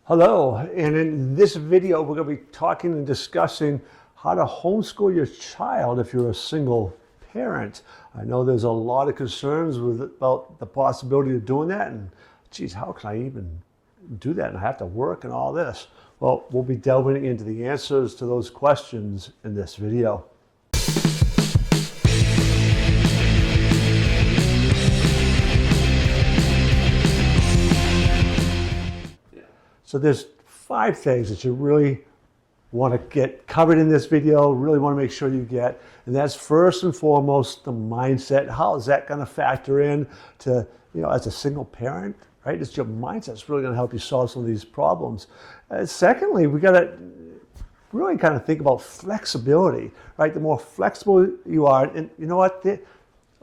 Hello, and in this video we're going to be talking and discussing how to homeschool your child if you're a single parent. I know there's a lot of concerns about the possibility of doing that, and geez, how can I even do that and I have to work and all this? Well, we'll be delving into the answers to those questions in this video. So there's 5 things that you really want to get covered in this video, really want to make sure you get. And that's first and foremost the mindset. How is that going to factor in to, as a single parent, right? It's your mindset that's really going to help you solve some of these problems. Secondly, we got to really kind of think about flexibility, right? The more flexible you are, and you know what? The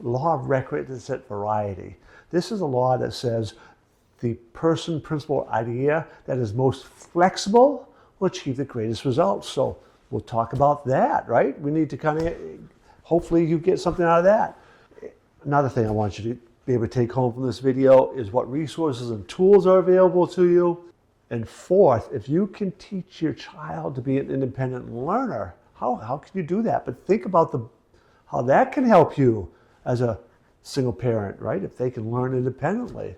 law of requisite variety. This is a law that says the person, principle, idea that is most flexible will achieve the greatest results. So we'll talk about that, right? We need to kind of, hopefully you get something out of that. Another thing I want you to be able to take home from this video is what resources and tools are available to you. And fourth, if you can teach your child to be an independent learner, how can you do that? But think about how that can help you as a single parent, right? If they can learn independently.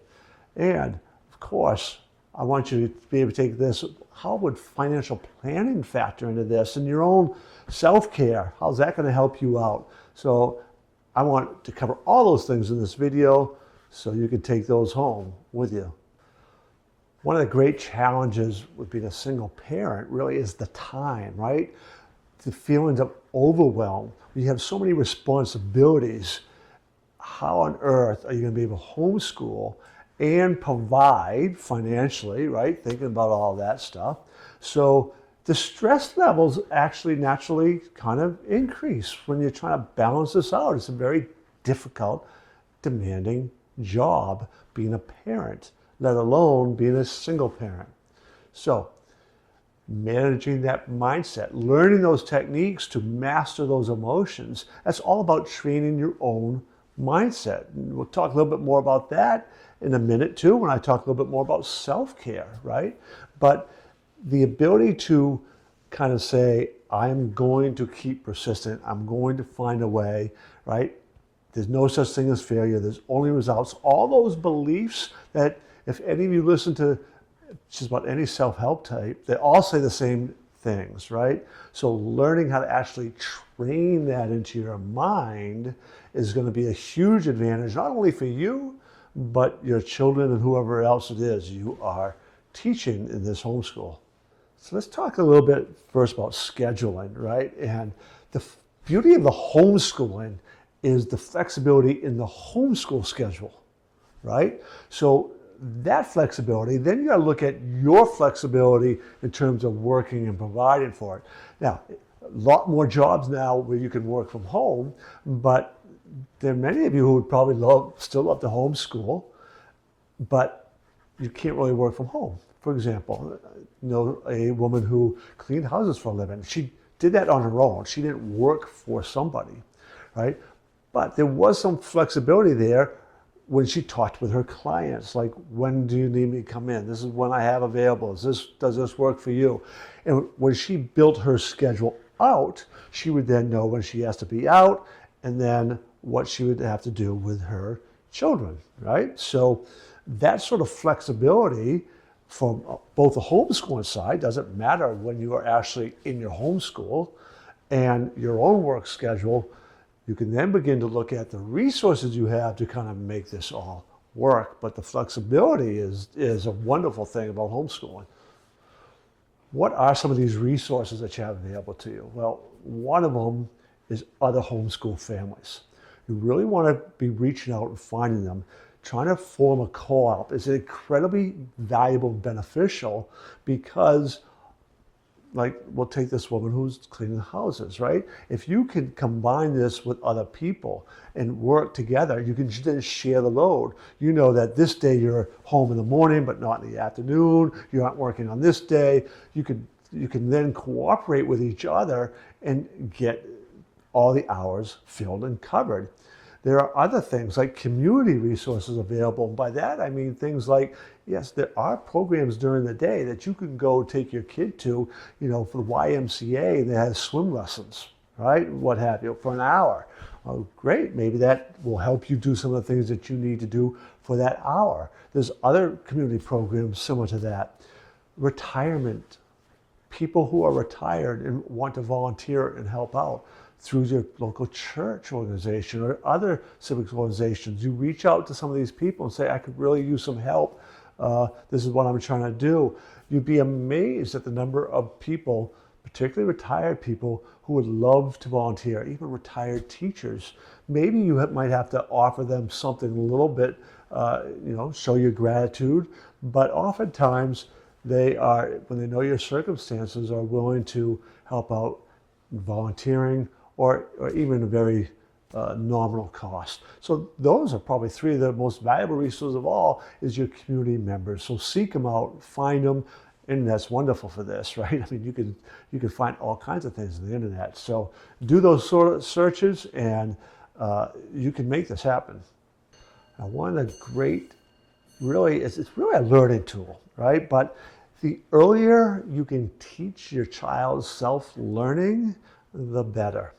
And of course, I want you to be able to take this. How would financial planning factor into this and your own self-care? How's that going to help you out? So I want to cover all those things in this video so you can take those home with you. One of the great challenges with being a single parent really is the time, right? The feelings of overwhelm. You have so many responsibilities. How on earth are you going to be able to homeschool and provide financially, right? Thinking about all that stuff. So the stress levels actually naturally kind of increase when you're trying to balance this out. It's a very difficult, demanding job being a parent, let alone being a single parent. So managing that mindset, learning those techniques to master those emotions, that's all about training your own mindset. And we'll talk a little bit more about that in a minute too, when I talk a little bit more about self-care, right? But the ability to kind of say, I'm going to keep persistent, I'm going to find a way, right? There's no such thing as failure, there's only results. All those beliefs that if any of you listen to just about any self-help type, they all say the same things, right? So learning how to actually train that into your mind is going to be a huge advantage, not only for you, but your children and whoever else it is you are teaching in this homeschool. So let's talk a little bit first about scheduling, right? And the beauty of the homeschooling is the flexibility in the homeschool schedule, right? So that flexibility, then you got to look at your flexibility in terms of working and providing for it. Now, a lot more jobs now where you can work from home, but there are many of you who would probably still love to homeschool, but you can't really work from home. For example, a woman who cleaned houses for a living. She did that on her own. She didn't work for somebody, right? But there was some flexibility there when she talked with her clients, like, when do you need me to come in? This is when I have available. Does this work for you? And when she built her schedule out, she would then know when she has to be out and then what she would have to do with her children, right? So that sort of flexibility from both the homeschooling side, doesn't matter when you are actually in your homeschool, and your own work schedule, you can then begin to look at the resources you have to kind of make this all work. But the flexibility is a wonderful thing about homeschooling. What are some of these resources that you have available to you? Well, one of them is other homeschool families. You really want to be reaching out and finding them. Trying to form a co-op is incredibly valuable and beneficial because, like, we'll take this woman who's cleaning houses, right? If you can combine this with other people and work together, you can then share the load. You know that this day you're home in the morning, but not in the afternoon. You aren't working on this day. You can then cooperate with each other and get all the hours filled and covered. There are other things like community resources available. And by that, I mean things like, yes, there are programs during the day that you can go take your kid to, for the YMCA, and they have swim lessons, right? What have you, for an hour. Oh, great. Maybe that will help you do some of the things that you need to do for that hour. There's other community programs similar to that. Retirement. People who are retired and want to volunteer and help out through your local church organization or other civic organizations. You reach out to some of these people and say, I could really use some help. This is what I'm trying to do. You'd be amazed at the number of people, particularly retired people, who would love to volunteer, even retired teachers. Maybe you might have to offer them something a little bit, show your gratitude, but oftentimes they are, when they know your circumstances, are willing to help out volunteering or even a very nominal cost. So those are probably three of the most valuable resources of all is your community members. So seek them out, find them, and that's wonderful for this, right? I mean, you can find all kinds of things on the internet. So do those sort of searches, and you can make this happen. Now, one of the great, it's really a learning tool, right? But the earlier you can teach your child self-learning, the better.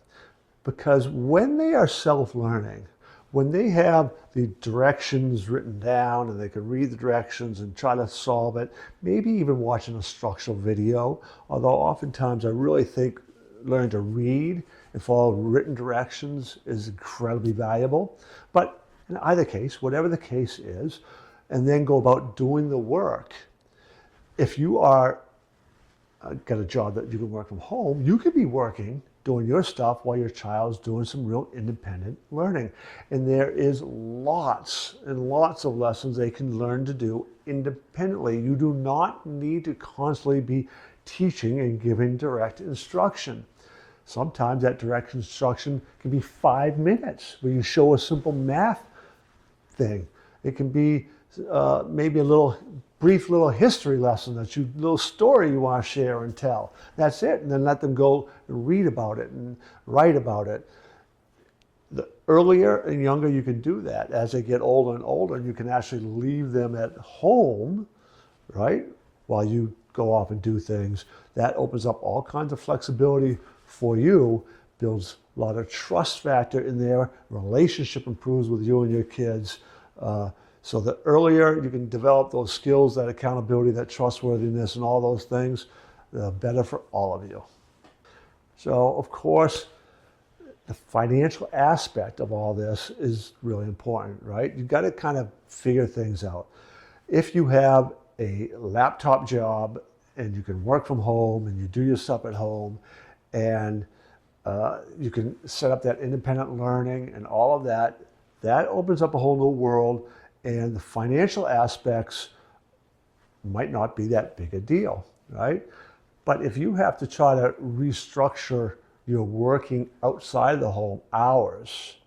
Because when they are self-learning, when they have the directions written down and they can read the directions and try to solve it, maybe even watch an instructional video, although oftentimes I really think learning to read and follow written directions is incredibly valuable. But in either case, whatever the case is, and then go about doing the work. If you are got a job that you can work from home, you could be working, doing your stuff while your child's doing some real independent learning. And there is lots and lots of lessons they can learn to do independently. You do not need to constantly be teaching and giving direct instruction. Sometimes that direct instruction can be 5 minutes where you show a simple math thing. It can be maybe a brief little history lesson, little story you want to share and tell. That's it. And then let them go and read about it and write about it. The earlier and younger you can do that, as they get older and older, and you can actually leave them at home, right, while you go off and do things, that opens up all kinds of flexibility for you, builds a lot of trust factor in there, relationship improves with you and your kids. So the earlier you can develop those skills, that accountability, that trustworthiness, and all those things, the better for all of you. So, of course, the financial aspect of all this is really important, right? You've got to kind of figure things out. If you have a laptop job and you can work from home and you do your stuff at home and you can set up that independent learning and all of that, that opens up a whole new world. And the financial aspects might not be that big a deal, right? But if you have to try to restructure your working outside the home hours,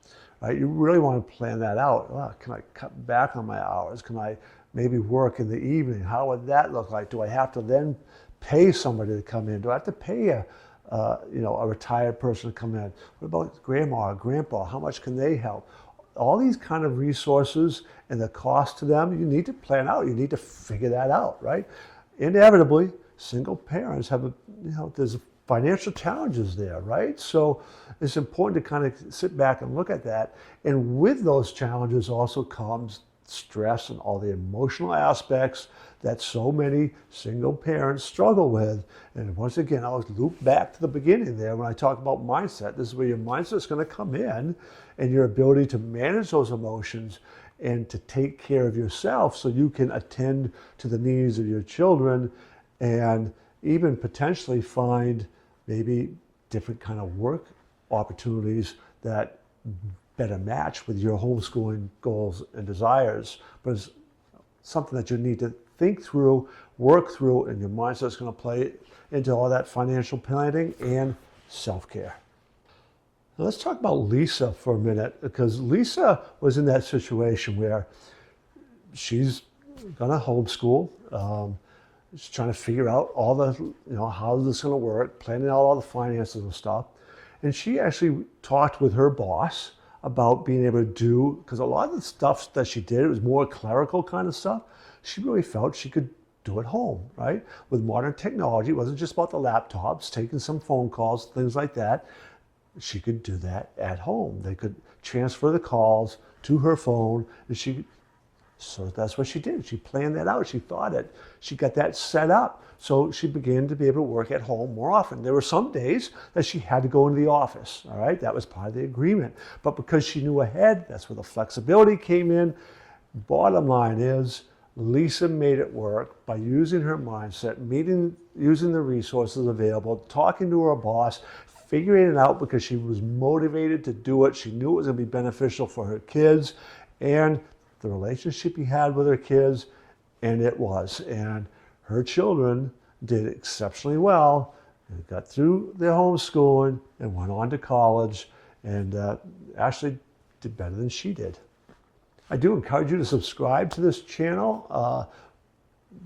right? You really want to plan that out. Well, can I cut back on my hours? Can I maybe work in the evening? How would that look like? Do I have to then pay somebody to come in? Do I have to pay a retired person to come in? What about grandma or grandpa? How much can they help? All these kind of resources and the cost to them, you need to plan out. You need to figure that out, right? Inevitably, single parents have there's financial challenges there, right? So it's important to kind of sit back and look at that. And with those challenges also comes stress and all the emotional aspects that so many single parents struggle with. And once again, I'll loop back to the beginning there when I talk about mindset. This is where your mindset is going to come in, and your ability to manage those emotions and to take care of yourself so you can attend to the needs of your children and even potentially find maybe different kind of work opportunities that better match with your homeschooling goals and desires. But it's something that you need to think through, work through, and your mindset's going to play into all that financial planning and self-care. Now let's talk about Lisa for a minute, because Lisa was in that situation where she's going to homeschool. She's trying to figure out all the, how this is going to work, planning out all the finances and stuff. And she actually talked with her boss about being able to do, because a lot of the stuff that she did, it was more clerical kind of stuff, she really felt she could do at home, right? With modern technology, it wasn't just about the laptops, taking some phone calls, things like that. She could do that at home. They could transfer the calls to her phone, and so that's what she did. She planned that out. She thought it. She got that set up. So she began to be able to work at home more often. There were some days that she had to go into the office, all right? That was part of the agreement. But because she knew ahead, that's where the flexibility came in. Bottom line is, Lisa made it work by using her mindset, using the resources available, talking to her boss, figuring it out because she was motivated to do it. She knew it was going to be beneficial for her kids and the relationship he had with her kids, and it was. And her children did exceptionally well and got through their homeschooling and went on to college and actually did better than she did. I do encourage you to subscribe to this channel.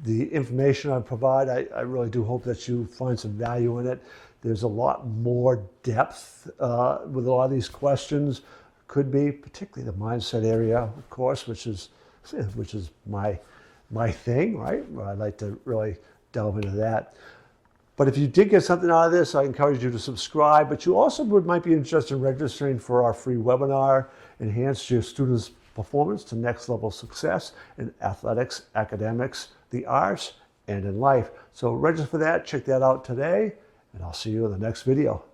The information I provide, I really do hope that you find some value in it. There's a lot more depth with a lot of these questions. Could be, particularly the mindset area, of course, which is my thing, right? I'd like to really delve into that. But if you did get something out of this, I encourage you to subscribe. But you also might be interested in registering for our free webinar, Enhance Your Students' Performance to Next Level Success in Athletics, Academics, the Arts, and in Life. So register for that, check that out today, and I'll see you in the next video.